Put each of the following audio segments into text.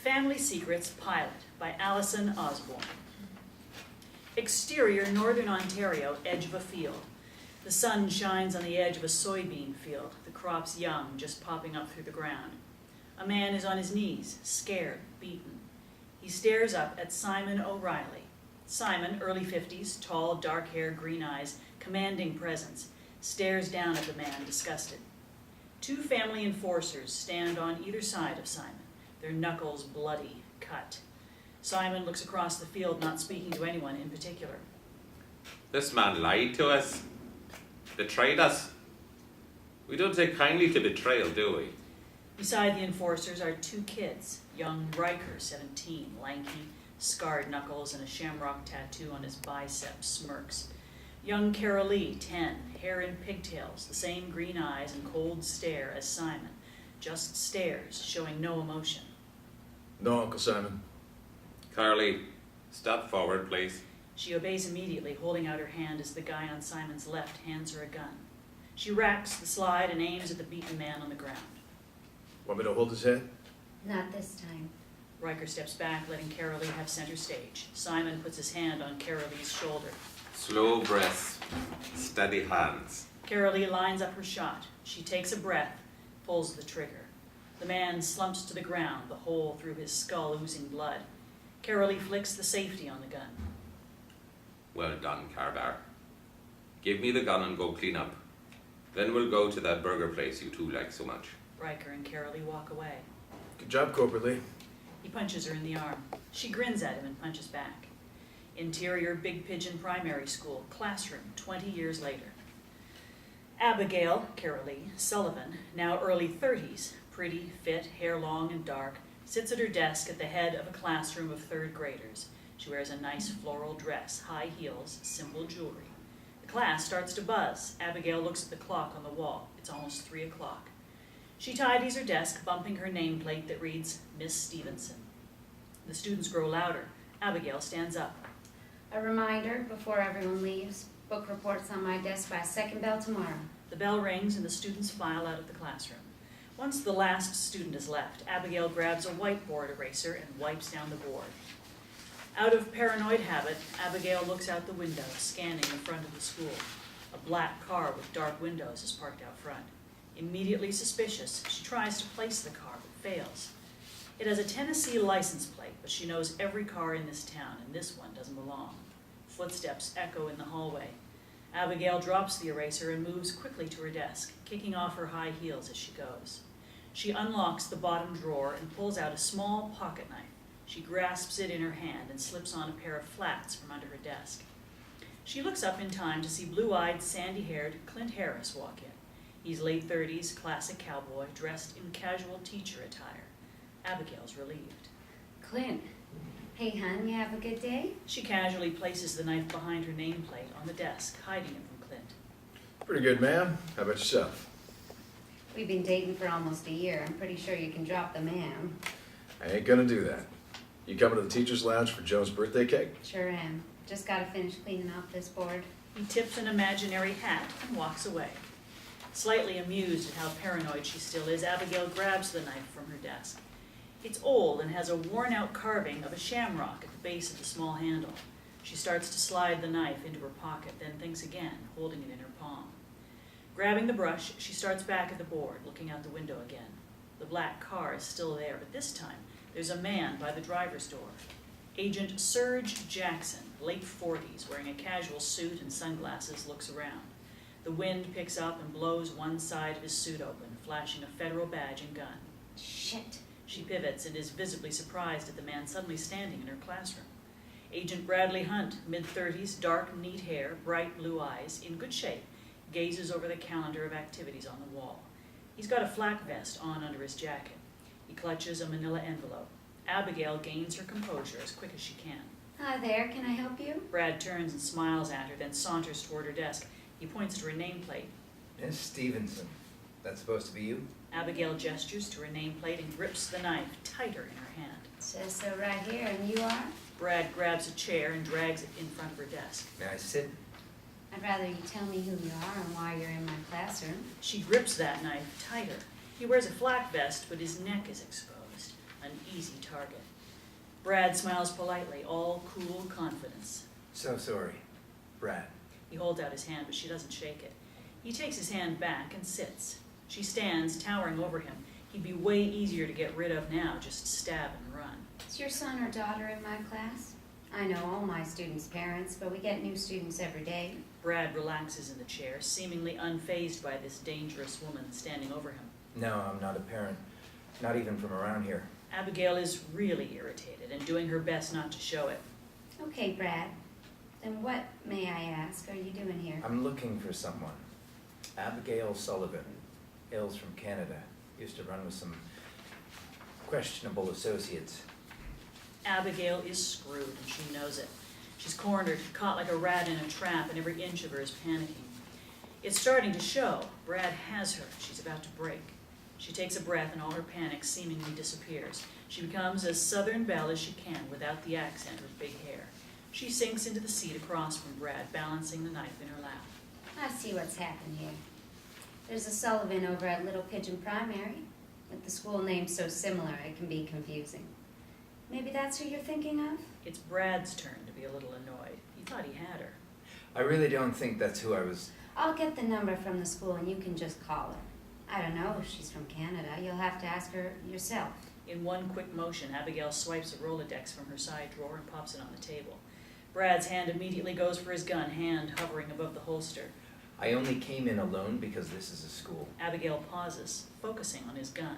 Family Secrets Pilot by Allison Osborne. Exterior, Northern Ontario, edge of a field. The sun shines on the edge of a soybean field, the crops young, just popping up through the ground. A man is on his knees, scared, beaten. He stares up at Simon O'Reilly. Simon, early 50s, tall, dark hair, green eyes, commanding presence, stares down at the man, disgusted. Two family enforcers stand on either side of Simon, their knuckles bloody, cut. Simon looks across the field, not speaking to anyone in particular. This man lied to us, betrayed us. We don't take kindly to betrayal, do we? Beside the enforcers are two kids, young Ryker, 17, lanky, scarred knuckles and a shamrock tattoo on his bicep, smirks. Young Carolee, 10, hair in pigtails, the same green eyes and cold stare as Simon, just stares, showing no emotion. No, Uncle Simon. Carly, step forward, please. She obeys immediately, holding out her hand as the guy on Simon's left hands her a gun. She racks the slide and aims at the beaten man on the ground. Want me to hold his head? Not this time. Ryker steps back, letting Carolee have center stage. Simon puts his hand on Carolee's shoulder. Slow breaths, steady hands. Carolee lines up her shot. She takes a breath, pulls the trigger. The man slumps to the ground, the hole through his skull oozing blood. Carolee flicks the safety on the gun. Well done, Carbar. Give me the gun and go clean up. Then we'll go to that burger place you two like so much. Ryker and Carolee walk away. Good job, Corporal Lee. He punches her in the arm. She grins at him and punches back. Interior Big Pigeon Primary School, classroom, 20 years later. Abigail, Carolee, Sullivan, now early 30s, pretty, fit, hair long and dark, sits at her desk at the head of a classroom of third graders. She wears a nice floral dress, high heels, simple jewelry. The class starts to buzz. Abigail looks at the clock on the wall. It's almost 3 o'clock. She tidies her desk, bumping her nameplate that reads, Miss Stephenson. The students grow louder. Abigail stands up. A reminder before everyone leaves. Book reports on my desk by second bell tomorrow. The bell rings and the students file out of the classroom. Once the last student is left, Abigail grabs a whiteboard eraser and wipes down the board. Out of paranoid habit, Abigail looks out the window, scanning the front of the school. A black car with dark windows is parked out front. Immediately suspicious, she tries to place the car, but fails. It has a Tennessee license plate, but she knows every car in this town, and this one doesn't belong. Footsteps echo in the hallway. Abigail drops the eraser and moves quickly to her desk, kicking off her high heels as she goes. She unlocks the bottom drawer and pulls out a small pocket knife. She grasps it in her hand and slips on a pair of flats from under her desk. She looks up in time to see blue-eyed, sandy-haired Clint Harris walk in. He's late 30s, classic cowboy, dressed in casual teacher attire. Abigail's relieved. Clint. Hey, hon, you have a good day? She casually places the knife behind her nameplate on the desk, hiding it from Clint. Pretty good, ma'am. How about yourself? We've been dating for almost a year. I'm pretty sure you can drop the ma'am. I ain't gonna do that. You coming to the teacher's lounge for Joan's birthday cake? Sure am. Just gotta finish cleaning off this board. He tips an imaginary hat and walks away. Slightly amused at how paranoid she still is, Abigail grabs the knife from her desk. It's old and has a worn-out carving of a shamrock at the base of the small handle. She starts to slide the knife into her pocket, then thinks again, holding it in her palm. Grabbing the brush, she starts back at the board, looking out the window again. The black car is still there, but this time there's a man by the driver's door. Agent Serge Jackson, late 40s, wearing a casual suit and sunglasses, looks around. The wind picks up and blows one side of his suit open, flashing a federal badge and gun. Shit. She pivots and is visibly surprised at the man suddenly standing in her classroom. Agent Bradley Hunt, mid-30s, dark, neat hair, bright blue eyes, in good shape, gazes over the calendar of activities on the wall. He's got a flak vest on under his jacket. He clutches a manila envelope. Abigail gains her composure as quick as she can. Hi there, can I help you? Brad turns and smiles at her, then saunters toward her desk. He points to her nameplate. Miss Stephenson. That's supposed to be you? Abigail gestures to her nameplate and grips the knife tighter in her hand. It says so right here, and you are? Brad grabs a chair and drags it in front of her desk. May I sit? I'd rather you tell me who you are and why you're in my classroom. She grips that knife tighter. He wears a flak vest, but his neck is exposed. an easy target. Brad smiles politely, all cool confidence. So sorry. Brad. He holds out his hand, but she doesn't shake it. He takes his hand back and sits. She stands, towering over him. He'd be way easier to get rid of now, just stab and run. Is your son or daughter in my class? I know all my students' parents, but we get new students every day. Brad relaxes in the chair, seemingly unfazed by this dangerous woman standing over him. No, I'm not a parent. Not even from around here. Abigail is really irritated and doing her best not to show it. Okay, Brad. Then what, may I ask, are you doing here? I'm looking for someone. Abigail Sullivan. Hails from Canada. Used to run with some questionable associates. Abigail is screwed, and she knows it. She's cornered, caught like a rat in a trap, and every inch of her is panicking. It's starting to show. Brad has her. She's about to break. She takes a breath, and all her panic seemingly disappears. She becomes as Southern Belle as she can, without the accent or big hair. She sinks into the seat across from Brad, balancing the knife in her lap. I see what's happened here. There's a Sullivan over at Little Pigeon Primary. With the school name so similar, it can be confusing. Maybe that's who you're thinking of? It's Brad's turn to be a little annoyed. He thought he had her. I really don't think that's who I was. I'll get the number from the school and you can just call her. I don't know if she's from Canada. You'll have to ask her yourself. In one quick motion, Abigail swipes a Rolodex from her side drawer and pops it on the table. Brad's hand immediately goes for his gun, hand hovering above the holster. I only came in alone because this is a school. Abigail pauses, focusing on his gun.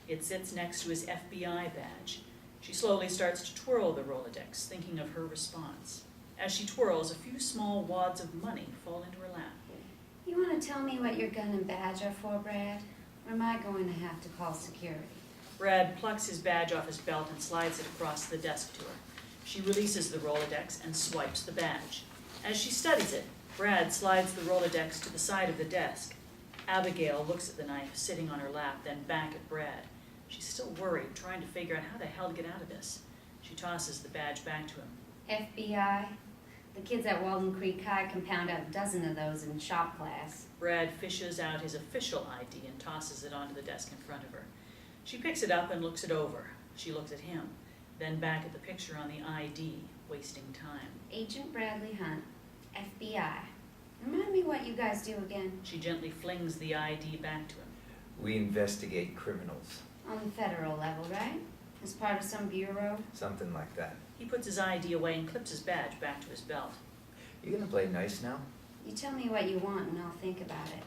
It sits next to his FBI badge. She slowly starts to twirl the Rolodex, thinking of her response. As she twirls, a few small wads of money fall into her lap. You want to tell me what your gun and badge are for, Brad? Or am I going to have to call security? Brad plucks his badge off his belt and slides it across the desk to her. She releases the Rolodex and swipes the badge. As she studies it, Brad slides the Rolodex to the side of the desk. Abigail looks at the knife sitting on her lap, then back at Brad. She's still worried, trying to figure out how the hell to get out of this. She tosses the badge back to him. FBI? The kids at Walden Creek High can pound out a dozen of those in shop class. Brad fishes out his official ID and tosses it onto the desk in front of her. She picks it up and looks it over. She looks at him, then back at the picture on the ID, wasting time. Agent Bradley Hunt, FBI. Remind me what you guys do again. She gently flings the ID back to him. We investigate criminals. On the federal level, right? As part of some bureau? Something like that. He puts his ID away and clips his badge back to his belt. You gonna play nice now? You tell me what you want and I'll think about it.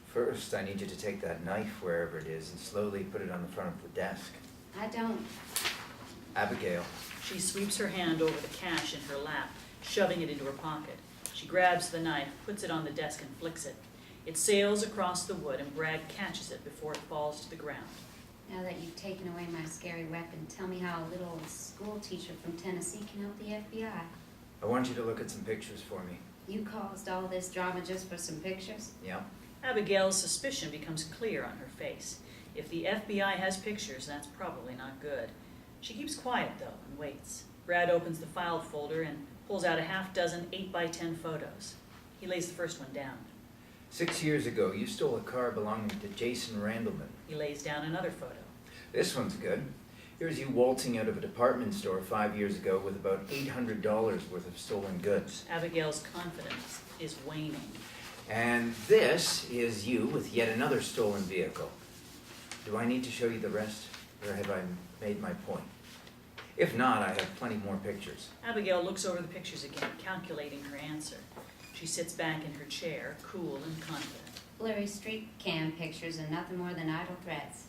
First, I need you to take that knife, wherever it is, and slowly put it on the front of the desk. I don't. Abigail. She sweeps her hand over the cash in her lap, shoving it into her pocket. She grabs the knife, puts it on the desk, and flicks it. It sails across the wood, and Brad catches it before it falls to the ground. Now that you've taken away my scary weapon, tell me how a little school teacher from Tennessee can help the FBI. I want you to look at some pictures for me. You caused all this drama just for some pictures? Yeah? Abigail's suspicion becomes clear on her face. If the FBI has pictures, that's probably not good. She keeps quiet, though, and waits. Brad opens the file folder and pulls out a half-dozen 8x10 photos. He lays the first one down. 6 years ago, you stole a car belonging to Jason Randleman. He lays down another photo. This one's good. Here's you waltzing out of a department store 5 years ago with about $800 worth of stolen goods. Abigail's confidence is waning. And this is you with yet another stolen vehicle. Do I need to show you the rest, or have I made my point? If not, I have plenty more pictures. Abigail looks over the pictures again, calculating her answer. She sits back in her chair, cool and confident. Blurry street cam pictures and nothing more than idle threats.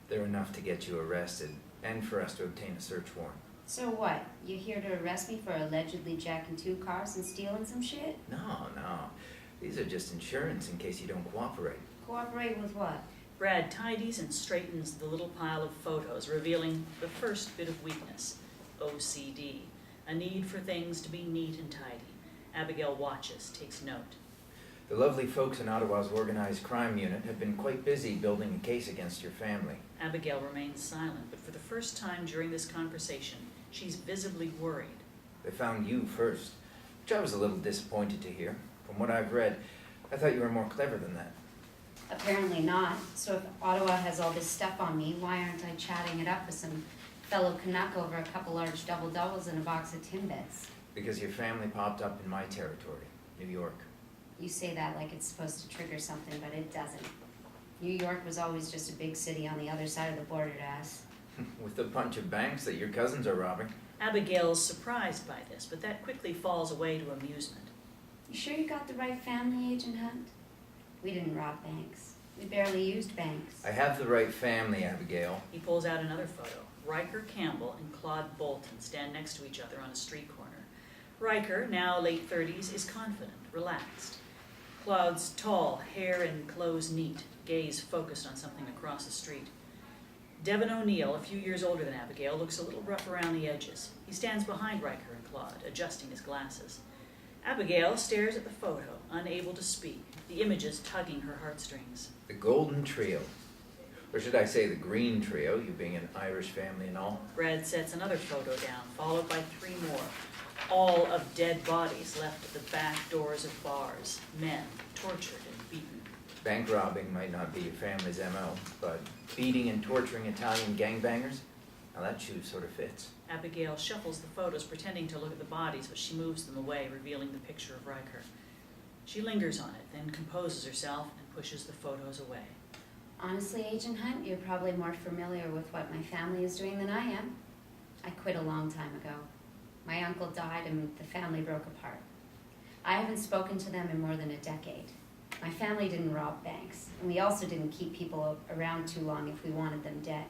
They're enough to get you arrested, and for us to obtain a search warrant. So what? You here to arrest me for allegedly jacking 2 cars and stealing some shit? No. These are just insurance in case you don't cooperate. Cooperate with what? Brad tidies and straightens the little pile of photos, revealing the first bit of weakness, OCD, a need for things to be neat and tidy. Abigail watches, takes note. The lovely folks in Ottawa's organized crime unit have been quite busy building a case against your family. Abigail remains silent, but for the first time during this conversation, she's visibly worried. They found you first, which I was a little disappointed to hear. From what I've read, I thought you were more clever than that. Apparently not. So if Ottawa has all this stuff on me, why aren't I chatting it up with some fellow Canuck over a couple large double-doubles and a box of Timbits? Because your family popped up in my territory, New York. You say that like it's supposed to trigger something, but it doesn't. New York was always just a big city on the other side of the border to us. With a bunch of banks that your cousins are robbing. Abigail's surprised by this, but that quickly falls away to amusement. You sure you got the right family, Agent Hunt? We didn't rob banks. We barely used banks. I have the right family, Abigail. He pulls out another photo. Riker Campbell and Claude Bolton stand next to each other on a street corner. Riker, now late 30s, is confident, relaxed. Claude's tall, hair and clothes neat, gaze focused on something across the street. Devin O'Neill, a few years older than Abigail, looks a little rough around the edges. He stands behind Riker and Claude, adjusting his glasses. Abigail stares at the photo, unable to speak, the images tugging her heartstrings. The Golden Trio. Or should I say the Green Trio, you being an Irish family and all. Brad sets another photo down, followed by 3 more. All of dead bodies left at the back doors of bars, men tortured and beaten. Bank robbing might not be your family's MO, but beating and torturing Italian gangbangers? Now that shoe sort of fits. Abigail shuffles the photos, pretending to look at the bodies, but she moves them away, revealing the picture of Ryker. She lingers on it, then composes herself and pushes the photos away. Honestly, Agent Hunt, you're probably more familiar with what my family is doing than I am. I quit a long time ago. My uncle died and the family broke apart. I haven't spoken to them in more than a decade. My family didn't rob banks, and we also didn't keep people around too long if we wanted them dead.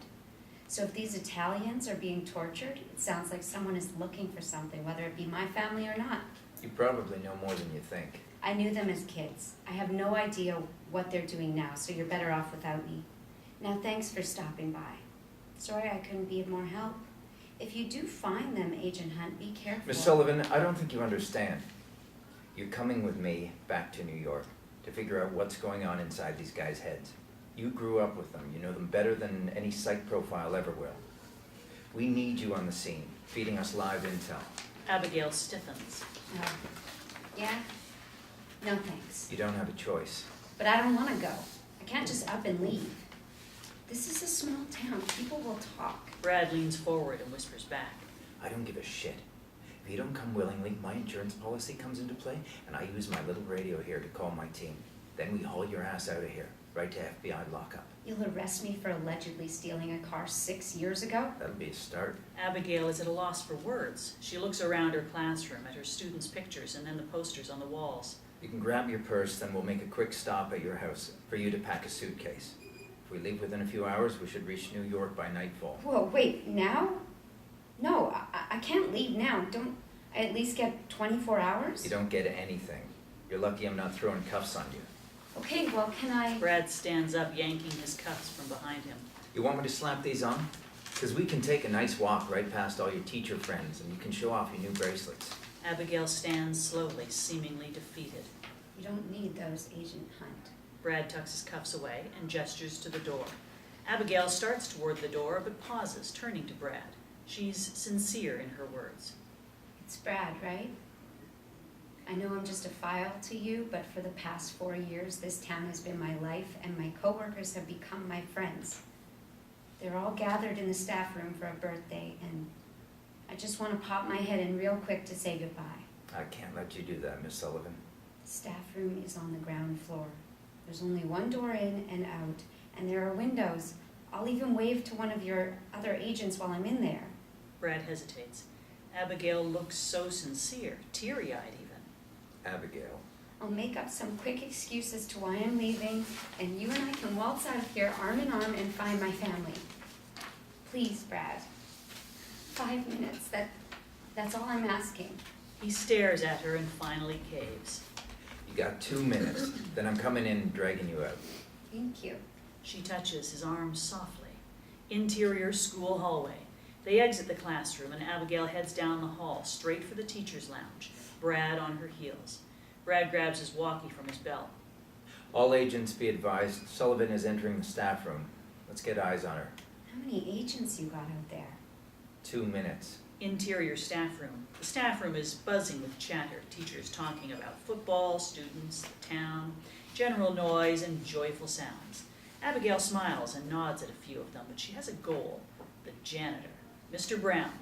So if these Italians are being tortured, it sounds like someone is looking for something, whether it be my family or not. You probably know more than you think. I knew them as kids. I have no idea what they're doing now, so you're better off without me. Now, thanks for stopping by. Sorry I couldn't be of more help. If you do find them, Agent Hunt, be careful. Miss Sullivan, I don't think you understand. You're coming with me back to New York to figure out what's going on inside these guys' heads. You grew up with them. You know them better than any psych profile ever will. We need you on the scene, feeding us live intel. Abigail stiffens. Oh. Yeah? No thanks. You don't have a choice. But I don't want to go. I can't just up and leave. This is a small town. People will talk. Brad leans forward and whispers back. I don't give a shit. If you don't come willingly, my insurance policy comes into play, and I use my little radio here to call my team. Then we haul your ass out of here, right to FBI lockup. You'll arrest me for allegedly stealing a car 6 years ago? That'll be a start. Abigail is at a loss for words. She looks around her classroom at her students' pictures and then the posters on the walls. You can grab your purse, then we'll make a quick stop at your house for you to pack a suitcase. If we leave within a few hours, we should reach New York by nightfall. Whoa, wait, now? No, I can't leave now. Don't I at least get 24 hours? You don't get anything. You're lucky I'm not throwing cuffs on you. Okay, well, can I... Brad stands up, yanking his cuffs from behind him. You want me to slap these on? Because we can take a nice walk right past all your teacher friends, and you can show off your new bracelets. Abigail stands slowly, seemingly defeated. You don't need those, Agent Hunt. Brad tucks his cuffs away and gestures to the door. Abigail starts toward the door, but pauses, turning to Brad. She's sincere in her words. It's Brad, right? I know I'm just a file to you, but for the past 4 years, this town has been my life, and my coworkers have become my friends. They're all gathered in the staff room for a birthday, and I just want to pop my head in real quick to say goodbye. I can't let you do that, Miss Sullivan. The staff room is on the ground floor. There's only one door in and out, and there are windows. I'll even wave to one of your other agents while I'm in there. Brad hesitates. Abigail looks so sincere, teary-eyed even. Abigail. I'll make up some quick excuse as to why I'm leaving, and you and I can waltz out of here arm in arm and find my family. Please, Brad. 5 minutes, that's all I'm asking. He stares at her and finally caves. You got 2 minutes, then I'm coming in and dragging you out. Thank you. She touches his arm softly. Interior school hallway. They exit the classroom and Abigail heads down the hall, straight for the teacher's lounge, Brad on her heels. Brad grabs his walkie from his belt. All agents be advised, Sullivan is entering the staff room. Let's get eyes on her. How many agents you got out there? 2 minutes. Interior staff room. The staff room is buzzing with chatter, teachers talking about football, students, the town. General noise and joyful sounds. Abigail smiles and nods at a few of them, but she has a goal. The janitor. Mr. Brown,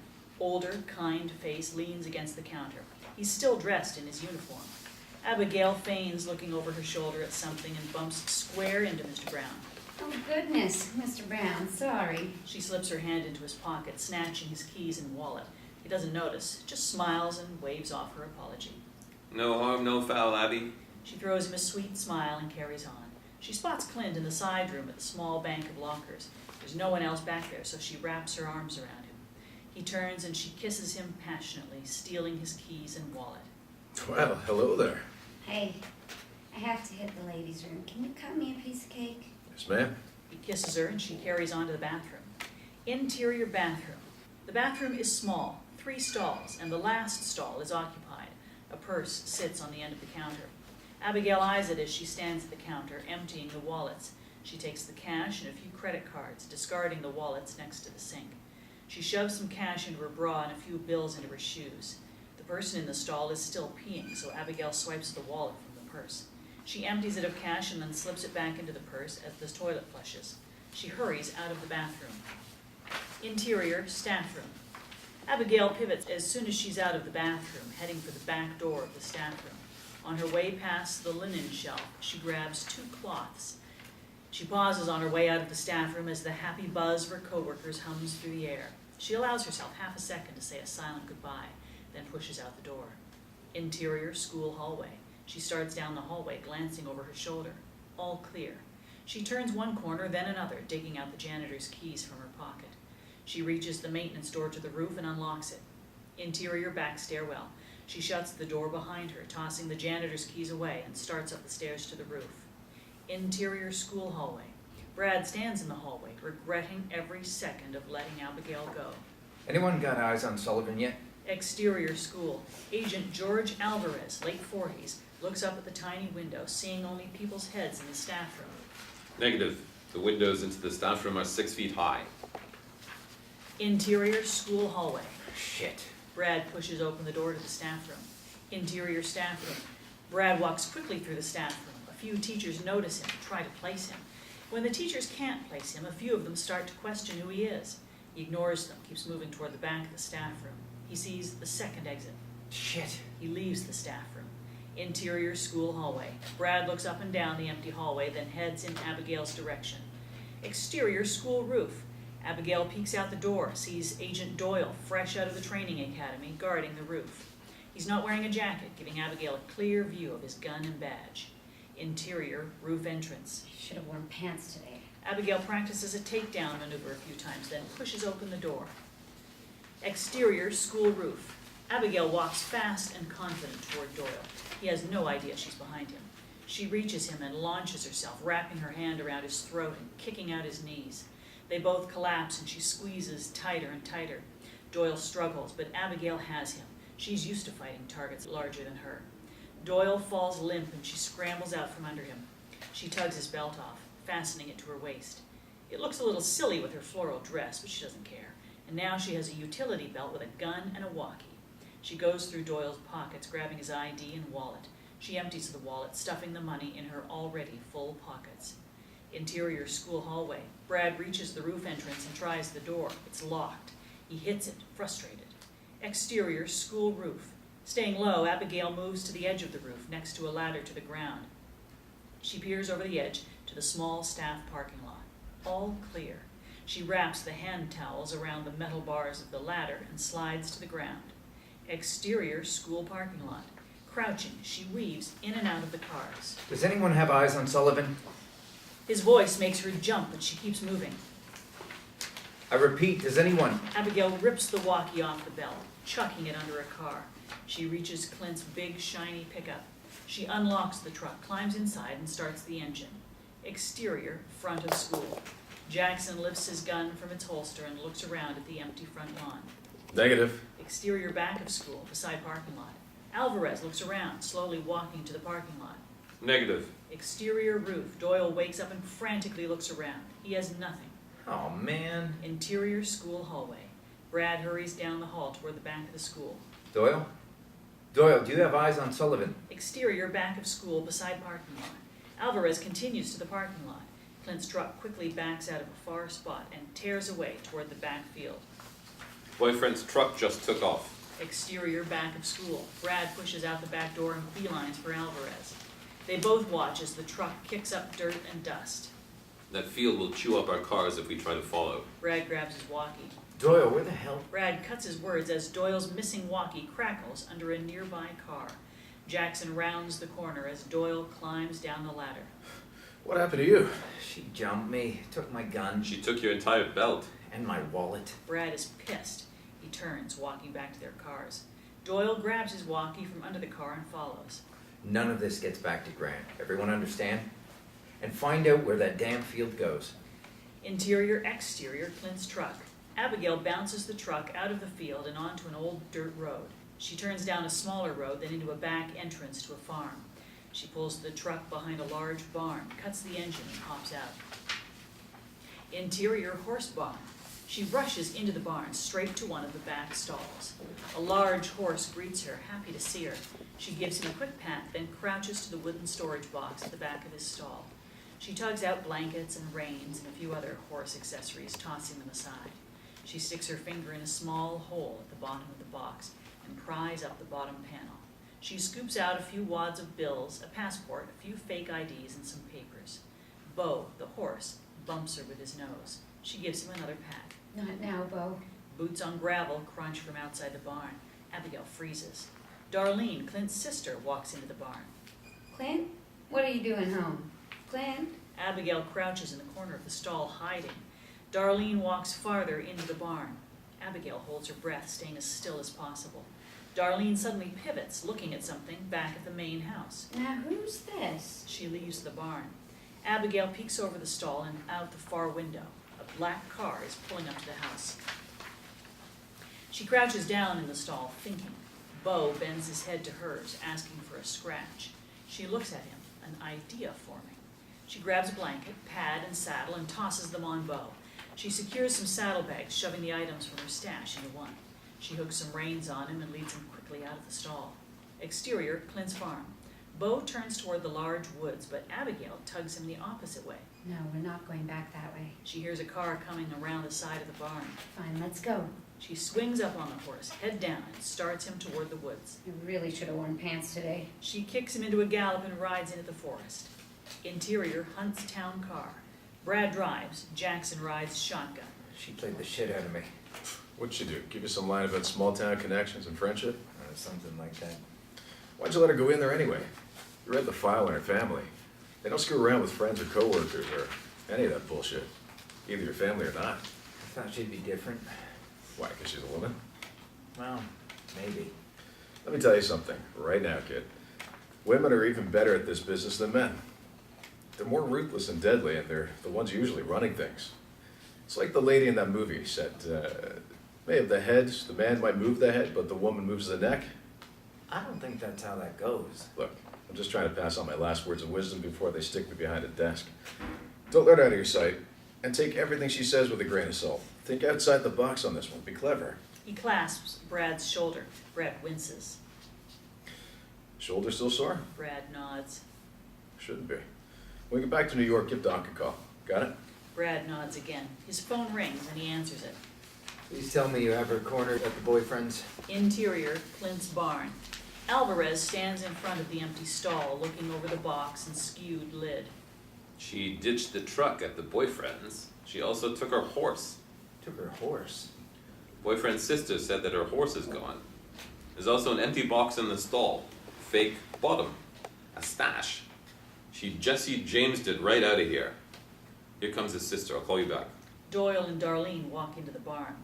older, kind face, leans against the counter. He's still dressed in his uniform. Abigail feigns looking over her shoulder at something and bumps square into Mr. Brown. Oh, goodness, Mr. Brown, sorry. She slips her hand into his pocket, snatching his keys and wallet. He doesn't notice, just smiles and waves off her apology. No harm, no foul, Abby. She throws him a sweet smile and carries on. She spots Clint in the side room at the small bank of lockers. There's no one else back there, so she wraps her arms around him. He turns and she kisses him passionately, stealing his keys and wallet. Well, hello there. Hey, I have to hit the ladies' room. Can you cut me a piece of cake? Yes, ma'am. He kisses her and she carries on to the bathroom. Interior bathroom. The bathroom is small, 3 stalls, and the last stall is occupied. A purse sits on the end of the counter. Abigail eyes it as she stands at the counter, emptying the wallets. She takes the cash and a few credit cards, discarding the wallets next to the sink. She shoves some cash into her bra and a few bills into her shoes. The person in the stall is still peeing, so Abigail swipes the wallet from the purse. She empties it of cash and then slips it back into the purse as the toilet flushes. She hurries out of the bathroom. Interior staff room. Abigail pivots as soon as she's out of the bathroom, heading for the back door of the staff room. On her way past the linen shelf, she grabs 2 cloths. She pauses on her way out of the staff room as the happy buzz of her coworkers hums through the air. She allows herself half a second to say a silent goodbye, then pushes out the door. Interior school hallway. She starts down the hallway, glancing over her shoulder. All clear. She turns one corner, then another, digging out the janitor's keys from her pocket. She reaches the maintenance door to the roof and unlocks it. Interior back stairwell. She shuts the door behind her, tossing the janitor's keys away, and starts up the stairs to the roof. Interior school hallway. Brad stands in the hallway, regretting every second of letting Abigail go. Anyone got eyes on Sullivan yet? Exterior school. Agent George Alvarez, late 40s, looks up at the tiny window, seeing only people's heads in the staff room. Negative. The windows into the staff room are 6 feet high. Interior school hallway. Shit. Brad pushes open the door to the staff room. Interior staff room. Brad walks quickly through the staff room. A few teachers notice him and try to place him. When the teachers can't place him, a few of them start to question who he is. He ignores them, keeps moving toward the back of the staff room. He sees the second exit. Shit. He leaves the staff room. Interior school hallway. Brad looks up and down the empty hallway, then heads in Abigail's direction. Exterior school roof. Abigail peeks out the door, sees Agent Doyle, fresh out of the training academy, guarding the roof. He's not wearing a jacket, giving Abigail a clear view of his gun and badge. Interior roof entrance. Should have worn pants today. Abigail practices a takedown maneuver a few times, then pushes open the door. Exterior school roof. Abigail walks fast and confident toward Doyle. He has no idea she's behind him. She reaches him and launches herself, wrapping her hand around his throat and kicking out his knees. They both collapse and she squeezes tighter and tighter. Doyle struggles, but Abigail has him. She's used to fighting targets larger than her. Doyle falls limp and she scrambles out from under him. She tugs his belt off, fastening it to her waist. It looks a little silly with her floral dress, but she doesn't care. And now she has a utility belt with a gun and a walkie. She goes through Doyle's pockets, grabbing his ID and wallet. She empties the wallet, stuffing the money in her already full pockets. Interior school hallway. Brad reaches the roof entrance and tries the door. It's locked. He hits it, frustrated. Exterior school roof. Staying low, Abigail moves to the edge of the roof, next to a ladder to the ground. She peers over the edge to the small staff parking lot. All clear. She wraps the hand towels around the metal bars of the ladder and slides to the ground. Exterior school parking lot. Crouching, she weaves in and out of the cars. Does anyone have eyes on Sullivan? His voice makes her jump, but she keeps moving. I repeat, does anyone? Abigail rips the walkie off the belt, chucking it under a car. She reaches Clint's big, shiny pickup. She unlocks the truck, climbs inside, and starts the engine. Exterior, front of school. Jackson lifts his gun from its holster and looks around at the empty front lawn. Negative. Exterior back of school, beside parking lot. Alvarez looks around, slowly walking to the parking lot. Negative. Exterior roof. Doyle wakes up and frantically looks around. He has nothing. Oh, man. Interior school hallway. Brad hurries down the hall toward the back of the school. Doyle? Doyle, do you have eyes on Sullivan? Exterior back of school, beside parking lot. Alvarez continues to the parking lot. Clint's truck quickly backs out of a far spot and tears away toward the back field. Boyfriend's truck just took off. Exterior back of school. Brad pushes out the back door and beelines for Alvarez. They both watch as the truck kicks up dirt and dust. That field will chew up our cars if we try to follow. Brad grabs his walkie. Doyle, where the hell? Brad cuts his words as Doyle's missing walkie crackles under a nearby car. Jackson rounds the corner as Doyle climbs down the ladder. What happened to you? She jumped me, took my gun, She took your entire belt. and my wallet. Brad is pissed. He turns, walking back to their cars. Doyle grabs his walkie from under the car and follows. None of this gets back to Grant. Everyone understand? And find out where that damn field goes. Interior, exterior, Clint's truck. Abigail bounces the truck out of the field and onto an old dirt road. She turns down a smaller road, then into a back entrance to a farm. She pulls the truck behind a large barn, cuts the engine, and hops out. Interior, horse barn. She rushes into the barn, straight to one of the back stalls. A large horse greets her, happy to see her. She gives him a quick pat, then crouches to the wooden storage box at the back of his stall. She tugs out blankets and reins and a few other horse accessories, tossing them aside. She sticks her finger in a small hole at the bottom of the box and pries up the bottom panel. She scoops out a few wads of bills, a passport, a few fake IDs, and some papers. Bo, the horse, bumps her with his nose. She gives him another pat. Not now, Bo. Boots on gravel crunch from outside the barn. Abigail freezes. Darlene, Clint's sister, walks into the barn. Clint, what are you doing home? Clint? Abigail crouches in the corner of the stall, hiding. Darlene walks farther into the barn. Abigail holds her breath, staying as still as possible. Darlene suddenly pivots, looking at something back at the main house. Now who's this? She leaves the barn. Abigail peeks over the stall and out the far window. A black car is pulling up to the house. She crouches down in the stall, thinking. Bo bends his head to hers, asking for a scratch. She looks at him, an idea forming. She grabs a blanket, pad, and saddle and tosses them on Bo. She secures some saddlebags, shoving the items from her stash into one. She hooks some reins on him and leads him quickly out of the stall. Exterior, Clint's farm. Bo turns toward the large woods, but Abigail tugs him the opposite way. No, we're not going back that way. She hears a car coming around the side of the barn. Fine, let's go. She swings up on the horse, head down, and starts him toward the woods. I really should have worn pants today. She kicks him into a gallop and rides into the forest. Interior, Hunt's town car. Brad drives, Jackson rides shotgun. She played the shit out of me. What'd she do? Give you some line about small town connections and friendship? Something like that. Why'd you let her go in there anyway? You read the file on her family. They don't screw around with friends or coworkers or any of that bullshit. Either your family or not. I thought she'd be different. Why, because she's a woman? Well, maybe. Let me tell you something right now, kid. Women are even better at this business than men. They're more ruthless and deadly, and they're the ones usually running things. It's like the lady in that movie said, may have the heads, the man might move the head, but the woman moves the neck. I don't think that's how that goes. Look, I'm just trying to pass on my last words of wisdom before they stick me behind a desk. Don't let her out of your sight, and take everything she says with a grain of salt. Think outside the box on this one. Be clever. He clasps Brad's shoulder. Brad winces. Shoulder still sore? Brad nods. Shouldn't be. When we get back to New York, give Doc a call. Got it? Brad nods again. His phone rings and he answers it. Please tell me you have her cornered at the boyfriend's. Interior, Clint's barn. Alvarez stands in front of the empty stall, looking over the box and skewed lid. She ditched the truck at the boyfriend's. She also took her horse. Took her horse. Boyfriend's sister said that her horse is gone. There's also an empty box in the stall. Fake bottom. A stash. She Jesse Jamesed it right out of here. Here comes his sister. I'll call you back. Doyle and Darlene walk into the barn.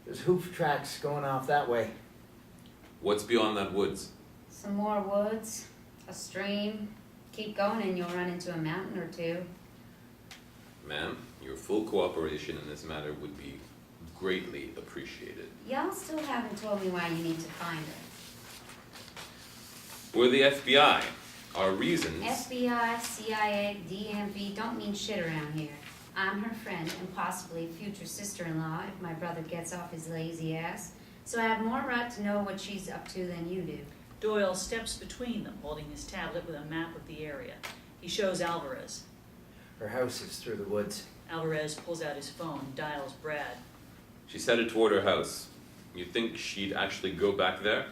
There's hoof tracks going off that way. What's beyond that woods? Some more woods, a stream. Keep going and you'll run into a mountain or two. Ma'am, your full cooperation in this matter would be greatly appreciated. Y'all still haven't told me why you need to find her. We're the FBI. Our reasons... FBI, CIA, DMV don't mean shit around here. I'm her friend and possibly future sister-in-law if my brother gets off his lazy ass. So I have more right to know what she's up to than you do. Doyle steps between them, holding his tablet with a map of the area. He shows Alvarez. Her house is through the woods. Alvarez pulls out his phone, dials Brad. She's headed toward her house. You think she'd actually go back there?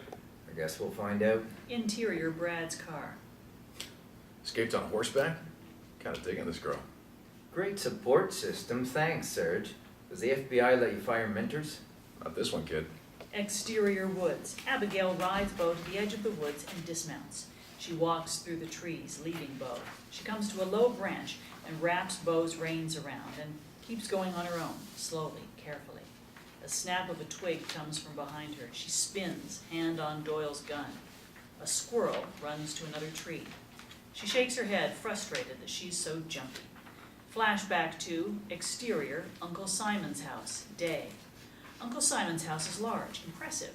I guess we'll find out. Interior Brad's car. Escaped on horseback? Kind of digging this girl. Great support system, thanks, Serge. Does the FBI let you fire mentors? Not this one, kid. Exterior woods. Abigail rides Bo to the edge of the woods and dismounts. She walks through the trees, leading Bo. She comes to a low branch and wraps Bo's reins around and keeps going on her own, slowly, carefully. A snap of a twig comes from behind her. She spins, hand on Doyle's gun. A squirrel runs to another tree. She shakes her head, frustrated that she's so jumpy. Flashback to exterior Uncle Simon's house, day. Uncle Simon's house is large, impressive.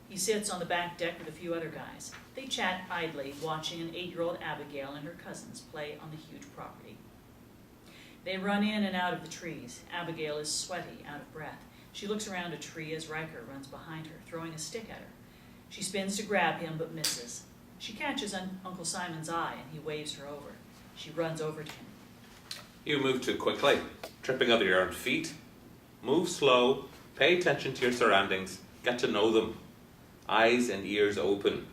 He sits on the back deck with a few other guys. They chat idly, watching an 8-year-old Abigail and her cousins play on the huge property. They run in and out of the trees. Abigail is sweaty, out of breath. She looks around a tree as Ryker runs behind her, throwing a stick at her. She spins to grab him, but misses. She catches Uncle Simon's eye, and he waves her over. She runs over to him. You move too quickly, tripping over your own feet. Move slow, pay attention to your surroundings, get to know them. Eyes and ears open.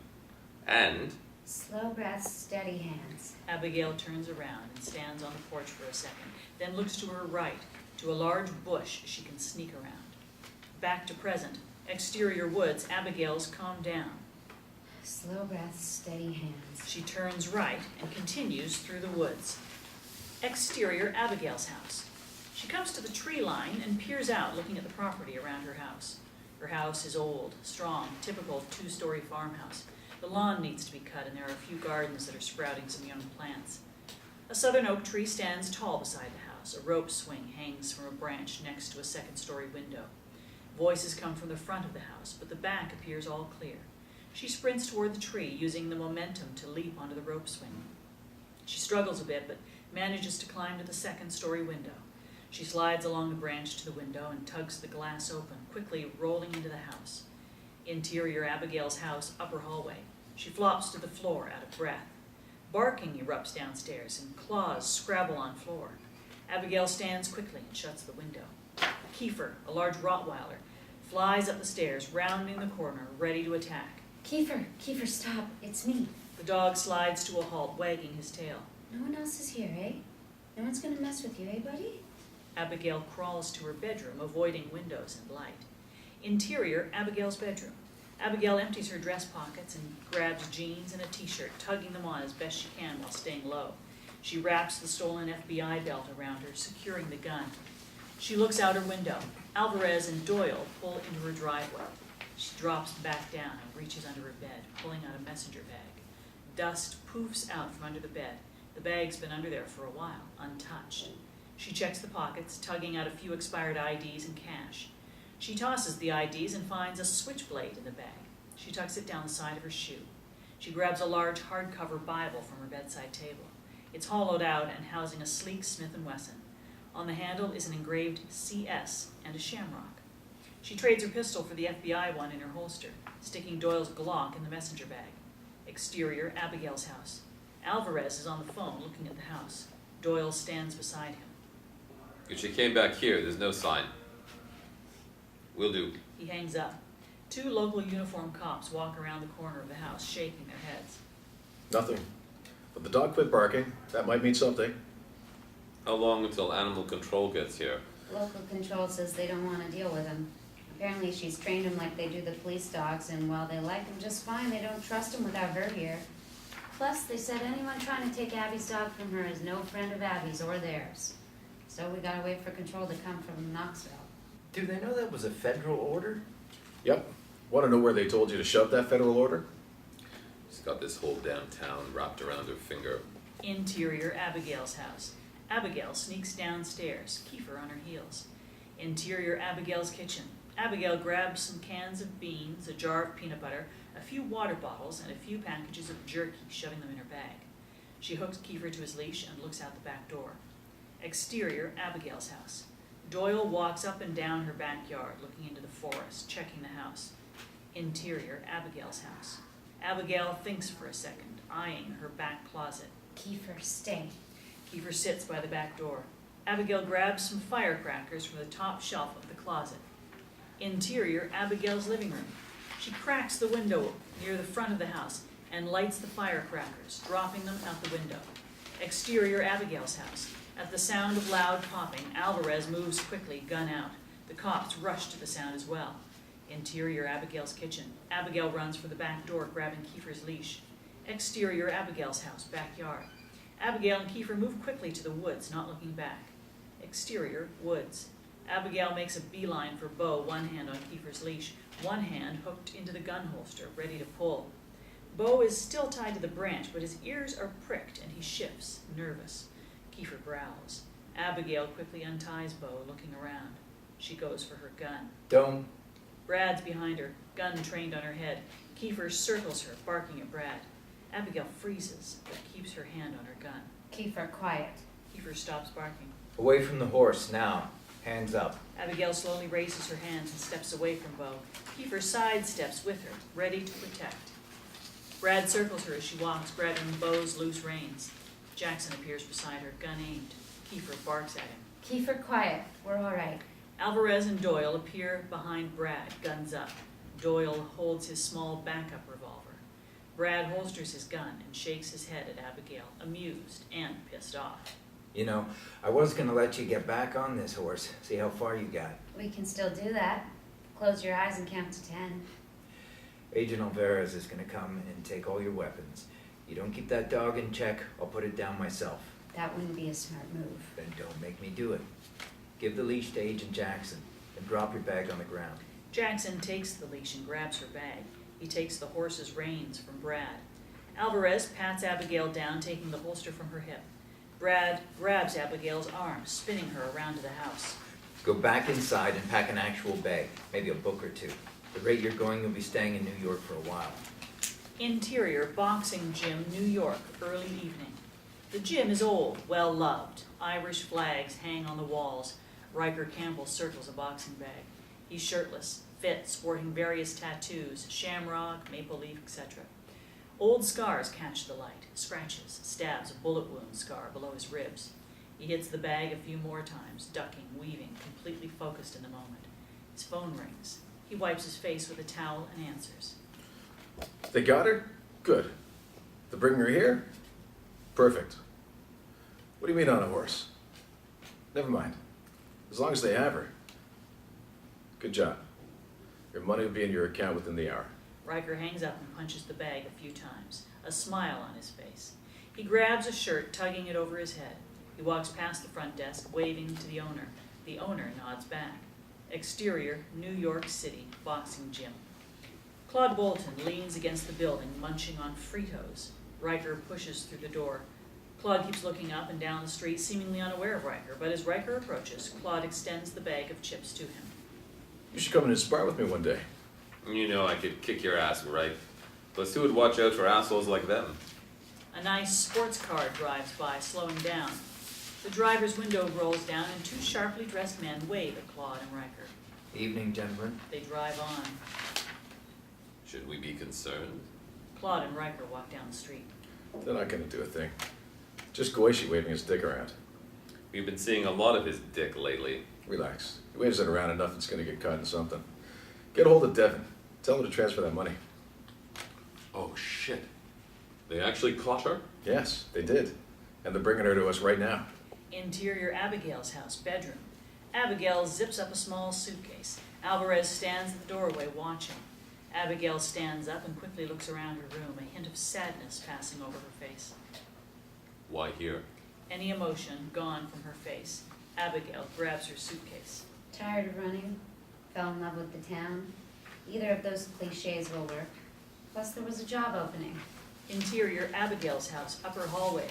And Slow breaths, steady hands. Abigail turns around and stands on the porch for a second, then looks to her right, to a large bush she can sneak around. Back to present. Exterior woods. Abigail's calmed down. Slow breaths, steady hands. She turns right and continues through the woods. Exterior Abigail's house. She comes to the tree line and peers out, looking at the property around her house. Her house is old, strong, typical 2-story farmhouse. The lawn needs to be cut, and there are a few gardens that are sprouting some young plants. A southern oak tree stands tall beside the house. A rope swing hangs from a branch next to a 2nd-story window. Voices come from the front of the house, but the back appears all clear. She sprints toward the tree, using the momentum to leap onto the rope swing. She struggles a bit, but manages to climb to the 2nd-story window. She slides along the branch to the window and tugs the glass open, quickly rolling into the house. Interior Abigail's house, upper hallway. She flops to the floor, out of breath. Barking erupts downstairs, and claws scrabble on floor. Abigail stands quickly and shuts the window. Kiefer, a large Rottweiler, flies up the stairs, rounding the corner, ready to attack. Kiefer, stop. It's me. The dog slides to a halt, wagging his tail. No one else is here, eh? No one's gonna mess with you, eh, buddy? Abigail crawls to her bedroom, avoiding windows and light. Interior Abigail's bedroom. Abigail empties her dress pockets and grabs jeans and a t-shirt, tugging them on as best she can while staying low. She wraps the stolen FBI belt around her, securing the gun. She looks out her window. Alvarez and Doyle pull into her driveway. She drops back down and reaches under her bed, pulling out a messenger bag. Dust poofs out from under the bed. The bag's been under there for a while, untouched. She checks the pockets, tugging out a few expired IDs and cash. She tosses the IDs and finds a switchblade in the bag. She tucks it down the side of her shoe. She grabs a large hardcover Bible from her bedside table. It's hollowed out and housing a sleek Smith & Wesson. On the handle is an engraved CS and a shamrock. She trades her pistol for the FBI one in her holster, sticking Doyle's Glock in the messenger bag. Exterior Abigail's house. Alvarez is on the phone looking at the house. Doyle stands beside him. if she came back here, there's no sign. Will do. He hangs up. 2 local uniformed cops walk around the corner of the house, shaking their heads. Nothing. But the dog quit barking. That might mean something. How long until animal control gets here? Local control says they don't want to deal with him. Apparently she's trained him like they do the police dogs, and while they like him just fine, they don't trust him without her here. Plus, they said anyone trying to take Abby's dog from her is no friend of Abby's or theirs. So we gotta wait for control to come from Knoxville. Do they know that was a federal order? Yep. Want to know where they told you to shove that federal order? She's got this whole downtown wrapped around her finger. Interior Abigail's house. Abigail sneaks downstairs, Kiefer on her heels. Interior Abigail's kitchen. Abigail grabs some cans of beans, a jar of peanut butter, a few water bottles, and a few packages of jerky, shoving them in her bag. She hooks Kiefer to his leash and looks out the back door. Exterior Abigail's house. Doyle walks up and down her backyard, looking into the forest, checking the house. Interior Abigail's house. Abigail thinks for a second, eyeing her back closet. Kiefer, stay. Kiefer sits by the back door. Abigail grabs some firecrackers from the top shelf of the closet. Interior, Abigail's living room. She cracks the window near the front of the house and lights the firecrackers, dropping them out the window. Exterior, Abigail's house. At the sound of loud popping, Alvarez moves quickly, gun out. The cops rush to the sound as well. Interior, Abigail's kitchen. Abigail runs for the back door, grabbing Kiefer's leash. Exterior, Abigail's house, backyard. Abigail and Kiefer move quickly to the woods, not looking back. Exterior, woods. Abigail makes a beeline for Bo, one hand on Kiefer's leash, one hand hooked into the gun holster, ready to pull. Bo is still tied to the branch, but his ears are pricked and he shifts, nervous. Kiefer growls. Abigail quickly unties Bo, looking around. She goes for her gun. Don't. Brad's behind her, gun trained on her head. Kiefer circles her, barking at Brad. Abigail freezes, but keeps her hand on her gun. Kiefer, quiet. Kiefer stops barking. Away from the horse, now. Hands up. Abigail slowly raises her hands and steps away from Bo. Kiefer sidesteps with her, ready to protect. Brad circles her as she walks, grabbing Bo's loose reins. Jackson appears beside her, gun aimed. Kiefer barks at him. Kiefer, quiet. We're all right. Alvarez and Doyle appear behind Brad, guns up. Doyle holds his small backup revolver. Brad holsters his gun and shakes his head at Abigail, amused and pissed off. You know, I was gonna let you get back on this horse, see how far you got. We can still do that. Close your eyes and count to 10. Agent Alvarez is gonna come and take all your weapons. You don't keep that dog in check, I'll put it down myself. That wouldn't be a smart move. Then don't make me do it. Give the leash to Agent Jackson, and drop your bag on the ground. Jackson takes the leash and grabs her bag. He takes the horse's reins from Brad. Alvarez pats Abigail down, taking the holster from her hip. Brad grabs Abigail's arm, spinning her around to the house. Go back inside and pack an actual bag, maybe a book or two. The rate you're going, you'll be staying in New York for a while. Interior, boxing gym, New York, early evening. The gym is old, well loved. Irish flags hang on the walls. Ryker Campbell circles a boxing bag. He's shirtless, fit, sporting various tattoos, shamrock, maple leaf, etc. Old scars catch the light, scratches, stabs a bullet wound scar below his ribs. He hits the bag a few more times, ducking, weaving, completely focused in the moment. His phone rings. He wipes his face with a towel and answers. They got her? Good. To bring her here? Perfect. What do you mean on a horse? Never mind. As long as they have her. Good job. Your money will be in your account within the hour. Ryker hangs up and punches the bag a few times, a smile on his face. He grabs a shirt, tugging it over his head. He walks past the front desk, waving to the owner. The owner nods back. Exterior, New York City, boxing gym. Claude Bolton leans against the building, munching on Fritos. Ryker pushes through the door. Claude keeps looking up and down the street, seemingly unaware of Ryker, but as Ryker approaches, Claude extends the bag of chips to him. You should come in and spar with me one day. You know I could kick your ass, right? Plus who would watch out for assholes like them? A nice sports car drives by, slowing down. The driver's window rolls down and two sharply dressed men wave at Claude and Ryker. Evening, gentlemen. They drive on. Should we be concerned? Claude and Ryker walk down the street. They're not gonna do a thing. Just Goishi waving his dick around. We've been seeing a lot of his dick lately. Relax. He waves it around enough, it's gonna get caught in something. Get a hold of Devin. Tell him to transfer that money. Oh shit. They actually caught her? Yes, they did. And they're bringing her to us right now. Interior, Abigail's house, bedroom. Abigail zips up a small suitcase. Alvarez stands in the doorway watching. Abigail stands up and quickly looks around her room, a hint of sadness passing over her face. Why here? Any emotion gone from her face. Abigail grabs her suitcase. Tired of running? Fell in love with the town? Either of those cliches will work. Plus there was a job opening. Interior, Abigail's house, upper hallway.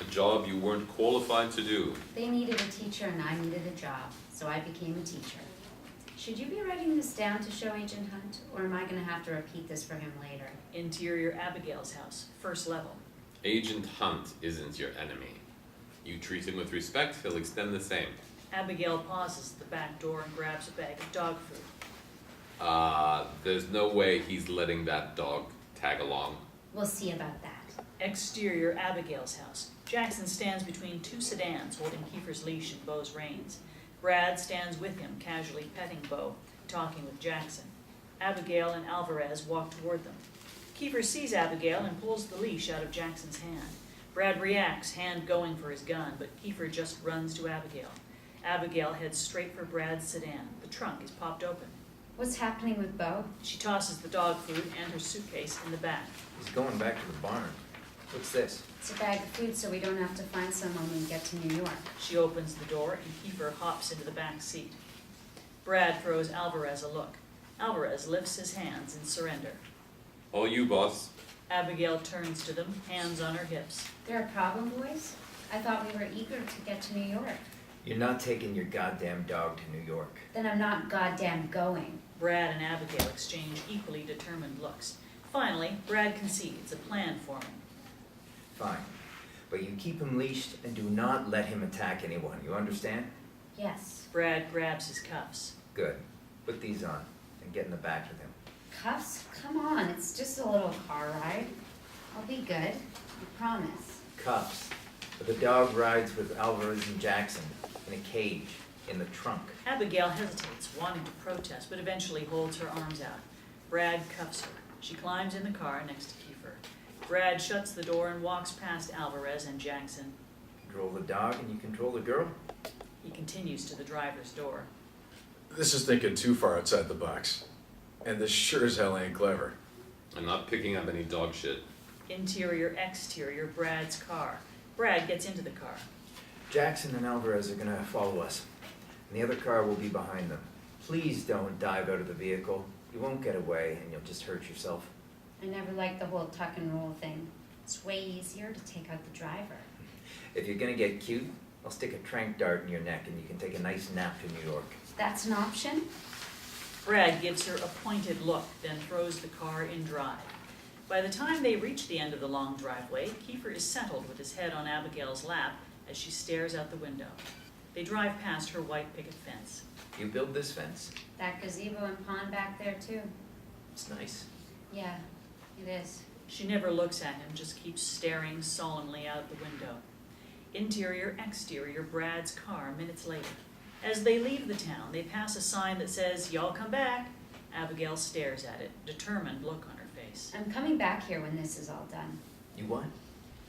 A job you weren't qualified to do. They needed a teacher and I needed a job, so I became a teacher. Should you be writing this down to show Agent Hunt, or am I going to have to repeat this for him later? Interior, Abigail's house, first level. Agent Hunt isn't your enemy. You treat him with respect, he'll extend the same. Abigail pauses at the back door and grabs a bag of dog food. There's no way he's letting that dog tag along. We'll see about that. Exterior Abigail's house. Jackson stands between two sedans holding Kiefer's leash and Beau's reins. Brad stands with him, casually petting Beau, talking with Jackson. Abigail and Alvarez walk toward them. Kiefer sees Abigail and pulls the leash out of Jackson's hand. Brad reacts, hand going for his gun, but Kiefer just runs to Abigail. Abigail heads straight for Brad's sedan. The trunk is popped open. What's happening with Beau? She tosses the dog food and her suitcase in the back. He's going back to the barn. What's this? It's a bag of food so we don't have to find someone when we get to New York. She opens the door and Kiefer hops into the back seat. Brad throws Alvarez a look. Alvarez lifts his hands in surrender. All you, boss. Abigail turns to them, hands on her hips. There a problem, boys? I thought we were eager to get to New York. You're not taking your goddamn dog to New York. Then I'm not goddamn going. Brad and Abigail exchange equally determined looks. Finally, Brad concedes, a plan forming. Fine. But you keep him leashed and do not let him attack anyone. You understand? Yes. Brad grabs his cuffs. Good. Put these on and get in the back with him. Cuffs? Come on, it's just a little car ride. I'll be good. I promise. Cuffs. But the dog rides with Alvarez and Jackson in a cage in the trunk. Abigail hesitates, wanting to protest, but eventually holds her arms out. Brad cuffs her. She climbs in the car next to Kiefer. Brad shuts the door and walks past Alvarez and Jackson. Control the dog and you control the girl? He continues to the driver's door. This is thinking too far outside the box. And this sure as hell ain't clever. I'm not picking up any dog shit. Interior, exterior, Brad's car. Brad gets into the car. Jackson and Alvarez are gonna follow us. And the other car will be behind them. Please don't dive out of the vehicle. You won't get away and you'll just hurt yourself. I never liked the whole tuck and roll thing. It's way easier to take out the driver. If you're gonna get cute, I'll stick a trank dart in your neck and you can take a nice nap to New York. That's an option? Brad gives her a pointed look, then throws the car in drive. By the time they reach the end of the long driveway, Kiefer is settled with his head on Abigail's lap as she stares out the window. They drive past her white picket fence. You build this fence? That gazebo and pond back there too. It's nice. Yeah, it is. She never looks at him, just keeps staring solemnly out the window. Interior, exterior, Brad's car minutes later. As they leave the town, they pass a sign that says, "Y'all come back." Abigail stares at it, determined look on her face. I'm coming back here when this is all done. You what?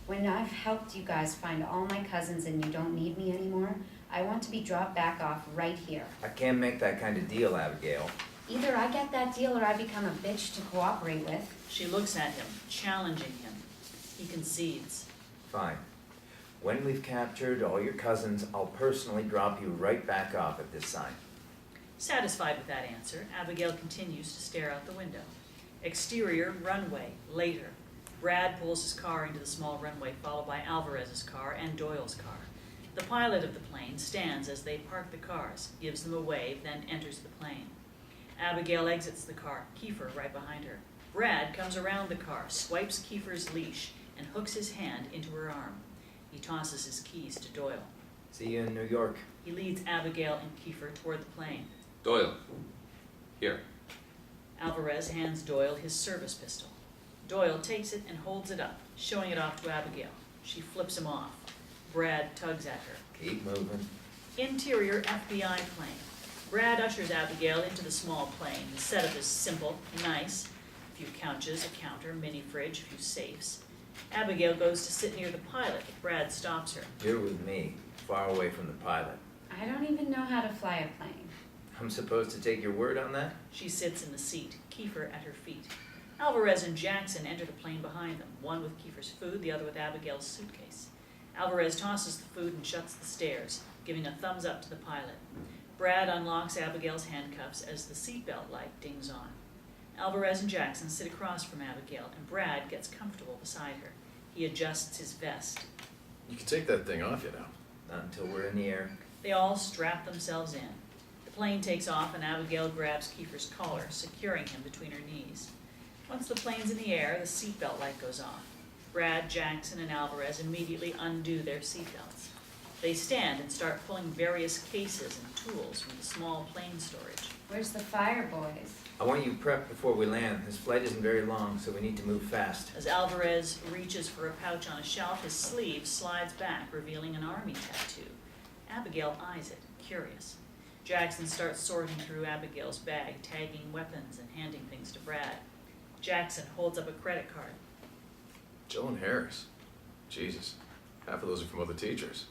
When I've helped you guys find all my cousins and you don't need me anymore, I want to be dropped back off right here. I can't make that kind of deal, Abigail. Either I get that deal or I become a bitch to cooperate with. She looks at him, challenging him. He concedes. Fine. When we've captured all your cousins, I'll personally drop you right back off at this sign. Satisfied with that answer, Abigail continues to stare out the window. Exterior, runway, later. Brad pulls his car into the small runway, followed by Alvarez's car and Doyle's car. The pilot of the plane stands as they park the cars, gives them a wave, then enters the plane. Abigail exits the car, Kiefer right behind her. Brad comes around the car, swipes Kiefer's leash, and hooks his hand into her arm. He tosses his keys to Doyle. See you in New York. He leads Abigail and Kiefer toward the plane. Doyle. Here. Alvarez hands Doyle his service pistol. Doyle takes it and holds it up, showing it off to Abigail. She flips him off. Brad tugs at her. Keep moving. Interior FBI plane. Brad ushers Abigail into the small plane. The setup is simple, nice. A few couches, a counter, mini fridge, a few safes. Abigail goes to sit near the pilot, but Brad stops her. You're with me, far away from the pilot. I don't even know how to fly a plane. I'm supposed to take your word on that? She sits in the seat, Kiefer at her feet. Alvarez and Jackson enter the plane behind them, one with Kiefer's food, the other with Abigail's suitcase. Alvarez tosses the food and shuts the stairs, giving a thumbs up to the pilot. Brad unlocks Abigail's handcuffs as the seatbelt light dings on. Alvarez and Jackson sit across from Abigail, and Brad gets comfortable beside her. He adjusts his vest. You can take that thing off, you know. Not until we're in the air. They all strap themselves in. The plane takes off, and Abigail grabs Kiefer's collar, securing him between her knees. Once the plane's in the air, the seatbelt light goes off. Brad, Jackson, and Alvarez immediately undo their seatbelts. They stand and start pulling various cases and tools from the small plane storage. Where's the fire, boys? I want you prepped before we land. This flight isn't very long, so we need to move fast. As Alvarez reaches for a pouch on a shelf, his sleeve slides back, revealing an army tattoo. Abigail eyes it, curious. Jackson starts sorting through Abigail's bag, tagging weapons and handing things to Brad. Jackson holds up a credit card. Joe and Harris. Jesus. Half of those are from other teachers.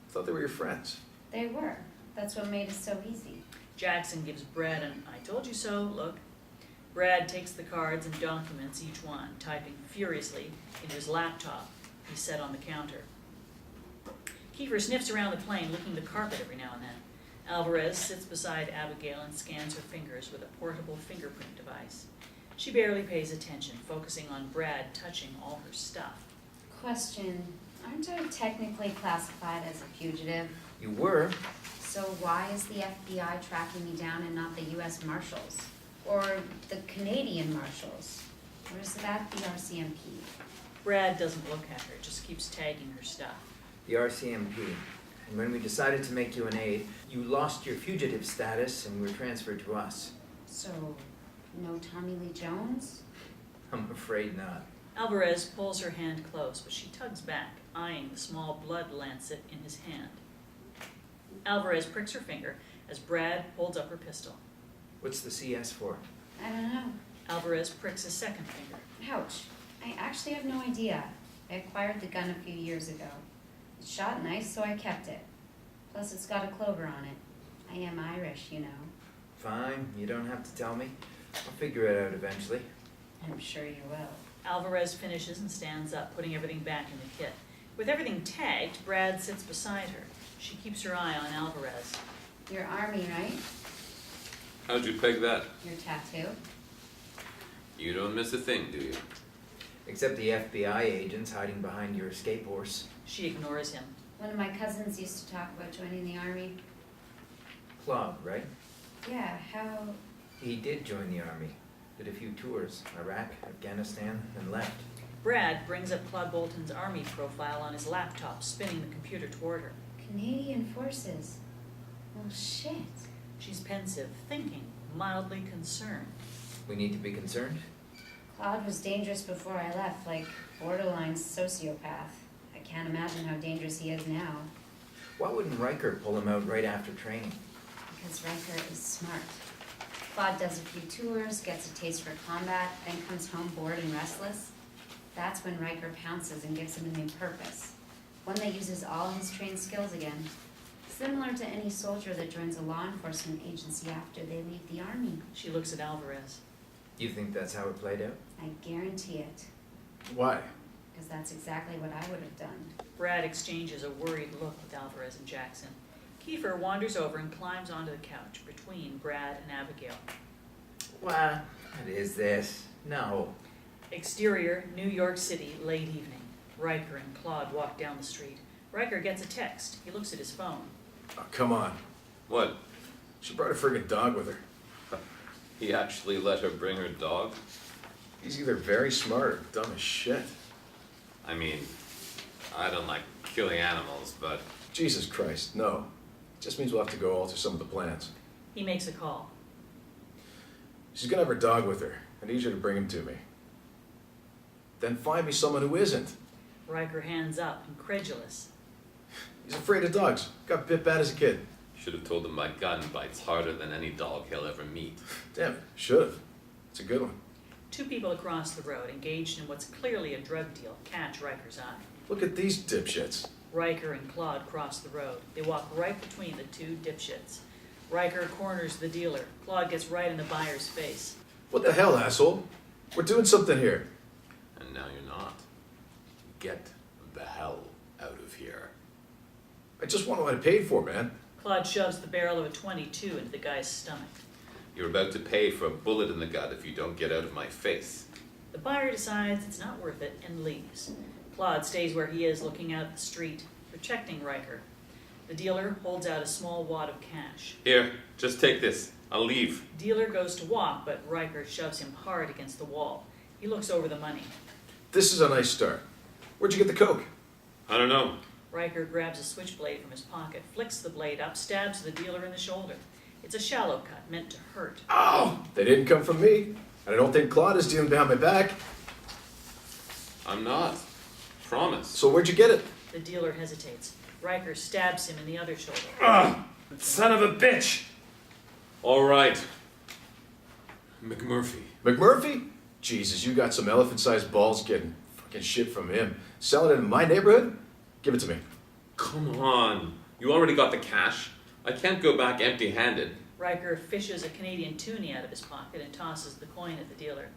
I thought they were your friends. They were. That's what made it so easy. Jackson gives Brad an "I told you so" look. Brad takes the cards and documents each one, typing furiously into his laptop he set on the counter. Kiefer sniffs around the plane, licking the carpet every now and then. Alvarez sits beside Abigail and scans her fingers with a portable fingerprint device. She barely pays attention, focusing on Brad touching all her stuff. Question. Aren't I technically classified as a fugitive? You were? So why is the FBI tracking me down and not the U.S. Marshals? Or the Canadian Marshals? Or is that the RCMP? Brad doesn't look at her, just keeps tagging her stuff. The RCMP. And when we decided to make you an aide, you lost your fugitive status and were transferred to us. So, no Tommy Lee Jones? I'm afraid not. Alvarez pulls her hand close, but she tugs back, eyeing the small blood lancet in his hand. Alvarez pricks her finger as Brad holds up her pistol. What's the CS for? I don't know. Alvarez pricks his second finger. Ouch. I actually have no idea. I acquired the gun a few years ago. It shot nice, so I kept it. Plus, it's got a clover on it. I am Irish, you know. Fine, you don't have to tell me. I'll figure it out eventually. I'm sure you will. Alvarez finishes and stands up, putting everything back in the kit. With everything tagged, Brad sits beside her. She keeps her eye on Alvarez. You're Army, right? How'd you peg that? Your tattoo? You don't miss a thing, do you? Except the FBI agents hiding behind your escape horse. She ignores him. One of my cousins used to talk about joining the Army. Claude, right? Yeah, how... He did join the Army. Did a few tours. Iraq, Afghanistan, and left. Brad brings up Claude Bolton's Army profile on his laptop, spinning the computer toward her. Canadian Forces. Well, shit. She's pensive, thinking, mildly concerned. We need to be concerned? Claude was dangerous before I left, like borderline sociopath. I can't imagine how dangerous he is now. Why wouldn't Ryker pull him out right after training? Because Ryker is smart. Claude does a few tours, gets a taste for combat, then comes home bored and restless. That's when Ryker pounces and gives him a new purpose. One that uses all his trained skills again. Similar to any soldier that joins a law enforcement agency after they leave the Army. She looks at Alvarez. You think that's how it played out? I guarantee it. Why? Because that's exactly what I would have done. Brad exchanges a worried look with Alvarez and Jackson. Kiefer wanders over and climbs onto the couch between Brad and Abigail. What is this? No. Exterior, New York City, late evening. Ryker and Claude walk down the street. Ryker gets a text. He looks at his phone. Oh, come on. What? She brought a friggin' dog with her. He actually let her bring her dog? He's either very smart or dumb as shit. I mean, I don't like killing animals, but Jesus Christ, no. Just means we'll have to go alter some of the plans. He makes a call. She's gonna have her dog with her. I need you to bring him to me. Then find me someone who isn't. Ryker hands up, incredulous. He's afraid of dogs. Got bit bad as a kid. should have told him my gun bites harder than any dog he'll ever meet. Damn it, should've. It's a good one. Two people across the road, engaged in what's clearly a drug deal, catch Riker's eye. Look at these dipshits. Riker and Claude cross the road. They walk right between the two dipshits. Riker corners the dealer. Claude gets right in the buyer's face. What the hell, asshole? We're doing something here. And now you're not. Get the hell out of here. I just want what I paid for, man. Claude shoves the barrel of a .22 into the guy's stomach. You're about to pay for a bullet in the gut if you don't get out of my face. The buyer decides it's not worth it and leaves. Claude stays where he is, looking out at the street, protecting Ryker. The dealer holds out a small wad of cash. Here, just take this. I'll leave. Dealer goes to walk, but Ryker shoves him hard against the wall. He looks over the money. This is a nice start. Where'd you get the coke? I don't know. Ryker grabs a switchblade from his pocket, flicks the blade up, stabs the dealer in the shoulder. It's a shallow cut, meant to hurt. Oh, they didn't come from me. And I don't think Claude is dealing behind my back. I'm not. Promise. So where'd you get it? The dealer hesitates. Ryker stabs him in the other shoulder. Son of a bitch! All right. McMurphy. McMurphy? Jesus, you got some elephant-sized balls getting fucking shit from him. Selling it in my neighborhood? Give it to me. Come on. You already got the cash. I can't go back empty-handed. Ryker fishes a Canadian toonie out of his pocket and tosses the coin at the dealer.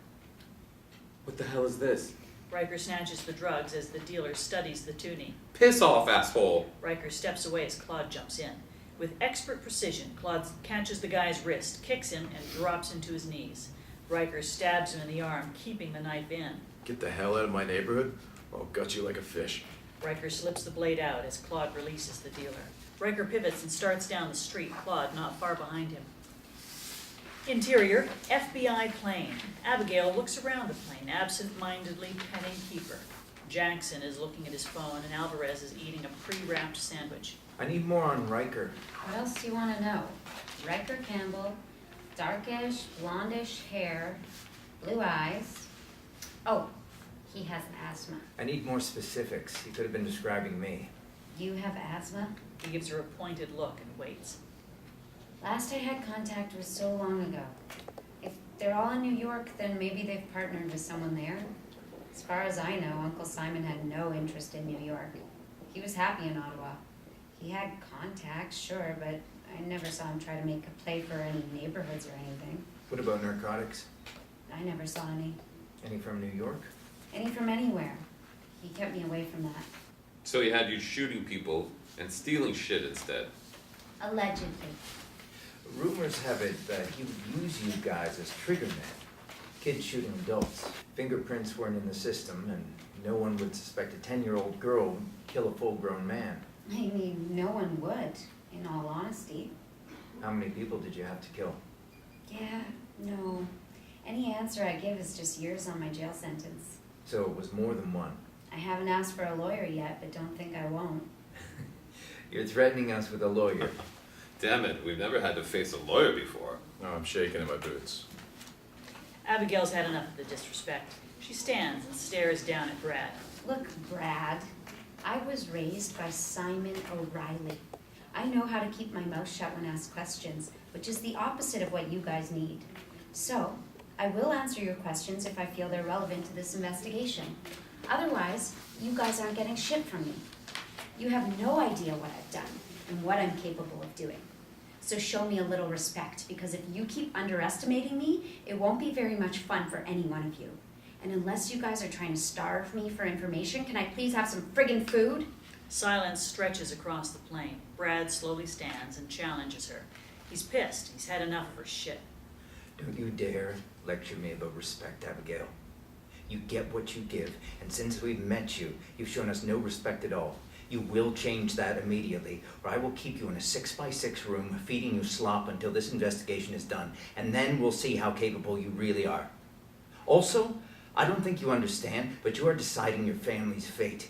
What the hell is this? Ryker snatches the drugs as the dealer studies the toonie. Piss off, asshole. Ryker steps away as Claude jumps in. With expert precision, Claude catches the guy's wrist, kicks him, and drops him to his knees. Ryker stabs him in the arm, keeping the knife in. Get the hell out of my neighborhood, or I'll gut you like a fish. Ryker slips the blade out as Claude releases the dealer. Ryker pivots and starts down the street, Claude not far behind him. Interior, FBI plane. Abigail looks around the plane, absent-mindedly petting Keeper. Jackson is looking at his phone, and Alvarez is eating a pre-wrapped sandwich. I need more on Ryker. What else do you want to know? Ryker Campbell, darkish, blondish hair, blue eyes. Oh, he has asthma. I need more specifics. He could have been describing me. You have asthma? He gives her a pointed look and waits. Last I had contact was so long ago. If they're all in New York, then maybe they've partnered with someone there. As far as I know, Uncle Simon had no interest in New York. He was happy in Ottawa. He had contacts, sure, but I never saw him try to make a play for any neighborhoods or anything. What about narcotics? I never saw any. Any from New York? Any from anywhere. He kept me away from that. So he had you shooting people and stealing shit instead. Allegedly. Rumors have it that he would use you guys as trigger men. Kids shooting adults. Fingerprints weren't in the system, and no one would suspect a 10-year-old girl would kill a full-grown man. I mean, no one would, in all honesty. How many people did you have to kill? Yeah, no. Any answer I give is just years on my jail sentence. So it was more than one. I haven't asked for a lawyer yet, but don't think I won't. You're threatening us with a lawyer. Damn it, we've never had to face a lawyer before. Oh, I'm shaking in my boots. Abigail's had enough of the disrespect. She stands and stares down at Brad. Look, Brad, I was raised by Simon O'Reilly. I know how to keep my mouth shut when asked questions, which is the opposite of what you guys need. So, I will answer your questions if I feel they're relevant to this investigation. Otherwise, you guys aren't getting shit from me. You have no idea what I've done and what I'm capable of doing. So show me a little respect, because if you keep underestimating me, it won't be very much fun for any one of you. And unless you guys are trying to starve me for information, can I please have some friggin' food? Silence stretches across the plain. Brad slowly stands and challenges her. He's pissed. He's had enough of her shit. Don't you dare lecture me about respect, Abigail. You get what you give, and since we've met you, you've shown us no respect at all. You will change that immediately, or I will keep you in a 6x6 room feeding you slop until this investigation is done, and then we'll see how capable you really are. Also, I don't think you understand, but you are deciding your family's fate.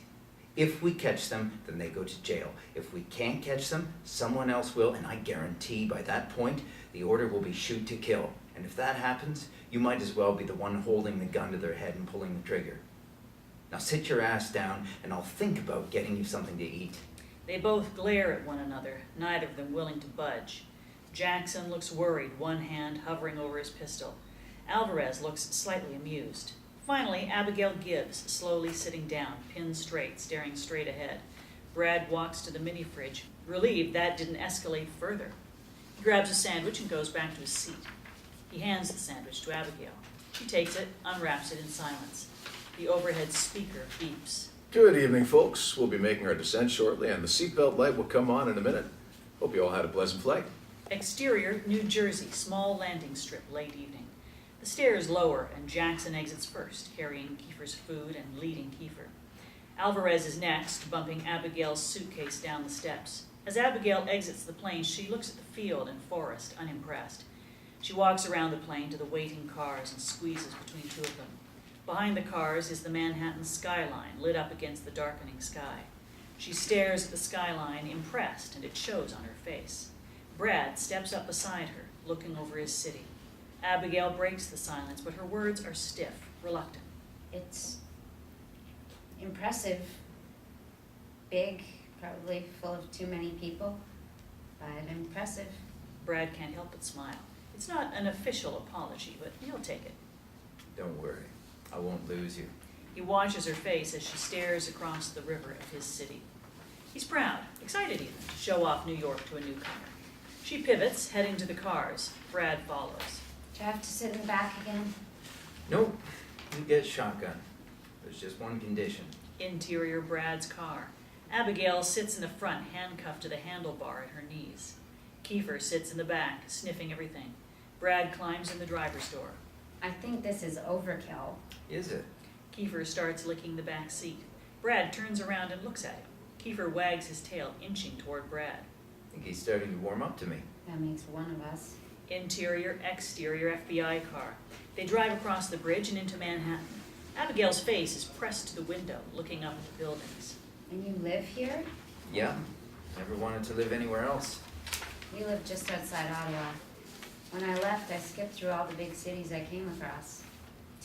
If we catch them, then they go to jail. If we can't catch them, someone else will, and I guarantee by that point, the order will be shoot to kill. And if that happens, you might as well be the one holding the gun to their head and pulling the trigger. Now sit your ass down, and I'll think about getting you something to eat. They both glare at one another, neither of them willing to budge. Jackson looks worried, one hand hovering over his pistol. Alvarez looks slightly amused. Finally, Abigail gives, slowly sitting down, pinned straight, staring straight ahead. Brad walks to the mini-fridge, relieved that didn't escalate further. He grabs a sandwich and goes back to his seat. He hands the sandwich to Abigail. She takes it, unwraps it in silence. The overhead speaker beeps. Good evening, folks. We'll be making our descent shortly, and the seatbelt light will come on in a minute. Hope you all had a pleasant flight. Exterior, New Jersey, small landing strip, late evening. The stairs lower, and Jackson exits first, carrying Kiefer's food and leading Kiefer. Alvarez is next, bumping Abigail's suitcase down the steps. As Abigail exits the plane, she looks at the field and forest, unimpressed. She walks around the plane to the waiting cars and squeezes between two of them. Behind the cars is the Manhattan skyline, lit up against the darkening sky. She stares at the skyline, impressed, and it shows on her face. Brad steps up beside her, looking over his city. Abigail breaks the silence, but her words are stiff, reluctant. It's impressive, big, probably full of too many people, but impressive. Brad can't help but smile. It's not an official apology, but he'll take it. Don't worry, I won't lose you. He watches her face as she stares across the river of his city. He's proud, excited even, to show off New York to a newcomer. She pivots, heading to the cars. Brad follows. Do I have to sit in the back again? Nope, you get shotgun. There's just one condition. Interior Brad's car. Abigail sits in the front, handcuffed to the handlebar at her knees. Kiefer sits in the back, sniffing everything. Brad climbs in the driver's door. I think this is overkill. Is it? Kiefer starts licking the back seat. Brad turns around and looks at him. Kiefer wags his tail, inching toward Brad. I think he's starting to warm up to me. That makes one of us. Interior, exterior FBI car. They drive across the bridge and into Manhattan. Abigail's face is pressed to the window, looking up at the buildings. And you live here? Yeah, never wanted to live anywhere else. We live just outside Ottawa. When I left, I skipped through all the big cities I came across.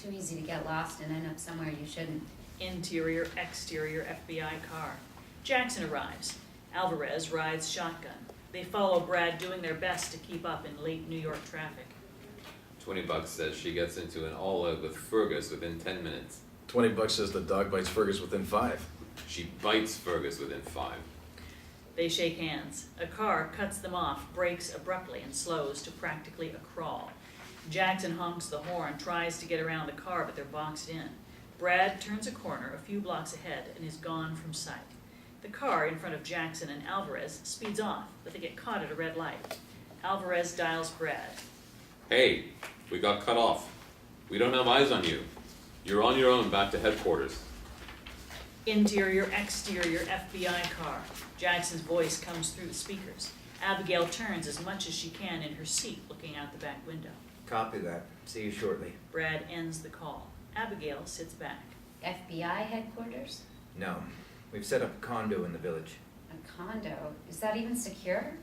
Too easy to get lost and end up somewhere you shouldn't. Interior, exterior FBI car. Jackson arrives. Alvarez rides shotgun. They follow Brad, doing their best to keep up in late New York traffic. $20 says she gets into an all-out with Fergus within 10 minutes. $20 says the dog bites Fergus within 5. She bites Fergus within 5. They shake hands. A car cuts them off, brakes abruptly, and slows to practically a crawl. Jackson honks the horn, tries to get around the car, but they're boxed in. Brad turns a corner a few blocks ahead and is gone from sight. The car in front of Jackson and Alvarez speeds off, but they get caught at a red light. Alvarez dials Brad. Hey, we got cut off. We don't have eyes on you. You're on your own back to headquarters. Interior, exterior FBI car. Jackson's voice comes through the speakers. Abigail turns as much as she can in her seat, looking out the back window. Copy that. See you shortly. Brad ends the call. Abigail sits back. FBI headquarters? No, we've set up a condo in the village. A condo? Is that even secure?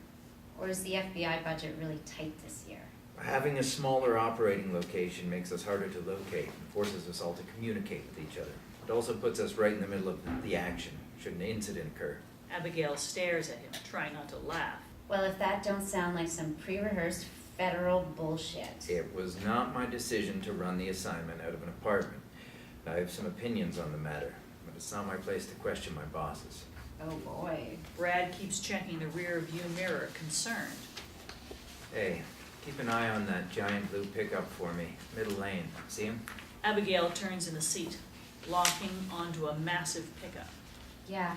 Or is the FBI budget really tight this year? Having a smaller operating location makes us harder to locate and forces us all to communicate with each other. It also puts us right in the middle of the action, should an incident occur. Abigail stares at him, trying not to laugh. Well, if that don't sound like some pre-rehearsed federal bullshit. It was not my decision to run the assignment out of an apartment. I have some opinions on the matter, but it's not my place to question my bosses. Oh boy. Brad keeps checking the rear view mirror, concerned. Hey, keep an eye on that giant blue pickup for me. Middle lane. See him? Abigail turns in the seat, locking onto a massive pickup. Yeah.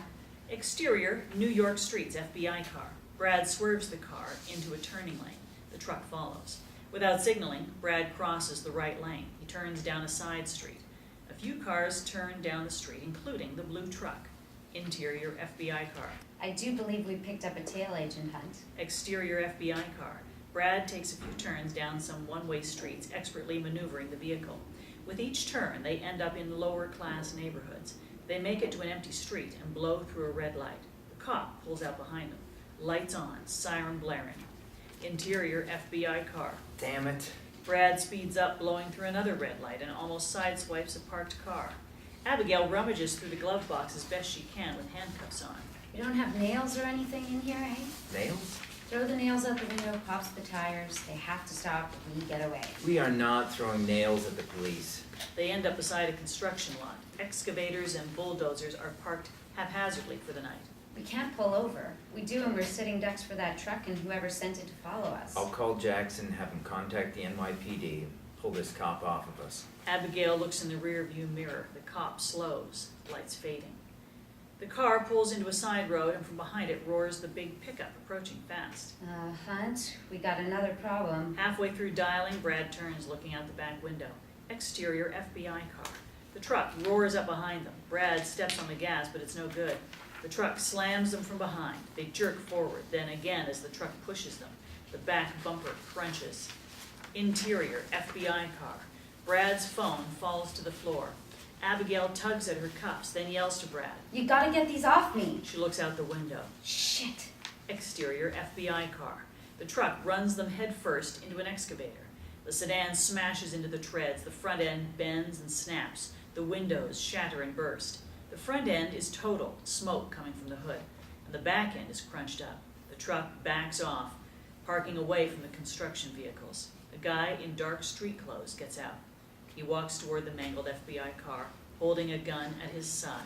Exterior, New York streets, FBI car. Brad swerves the car into a turning lane. The truck follows. Without signaling, Brad crosses the right lane. He turns down a side street. A few cars turn down the street, including the blue truck. Interior FBI car. I do believe we picked up a tail agent hunt. Exterior FBI car. Brad takes a few turns down some one-way streets, expertly maneuvering the vehicle. With each turn, they end up in lower-class neighborhoods. They make it to an empty street and blow through a red light. The cop pulls out behind them. Lights on, siren blaring. Interior FBI car. Damn it. Brad speeds up, blowing through another red light, and almost sideswipes a parked car. Abigail rummages through the glove box as best she can with handcuffs on. You don't have nails or anything in here, eh? Nails? Throw the nails out the window, pops the tires. They have to stop or we get away. We are not throwing nails at the police. They end up beside a construction lot. Excavators and bulldozers are parked haphazardly for the night. We can't pull over. We do, and we're sitting ducks for that truck and whoever sent it to follow us. I'll call Jackson, have him contact the NYPD, and pull this cop off of us. Abigail looks in the rear view mirror. The cop slows, lights fading. The car pulls into a side road, and from behind it roars the big pickup, approaching fast. Hunt, we got another problem. Halfway through dialing, Brad turns, looking out the back window. Exterior FBI car. The truck roars up behind them. Brad steps on the gas, but it's no good. The truck slams them from behind. They jerk forward, then again as the truck pushes them. The back bumper crunches. Interior FBI car. Brad's phone falls to the floor. Abigail tugs at her cuffs, then yells to Brad. You gotta get these off me. She looks out the window. Shit. Exterior FBI car. The truck runs them headfirst into an excavator. The sedan smashes into the treads. The front end bends and snaps. The windows shatter and burst. The front end is total, smoke coming from the hood, and the back end is crunched up. The truck backs off, parking away from the construction vehicles. A guy in dark street clothes gets out. He walks toward the mangled FBI car, holding a gun at his side.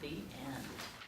The end.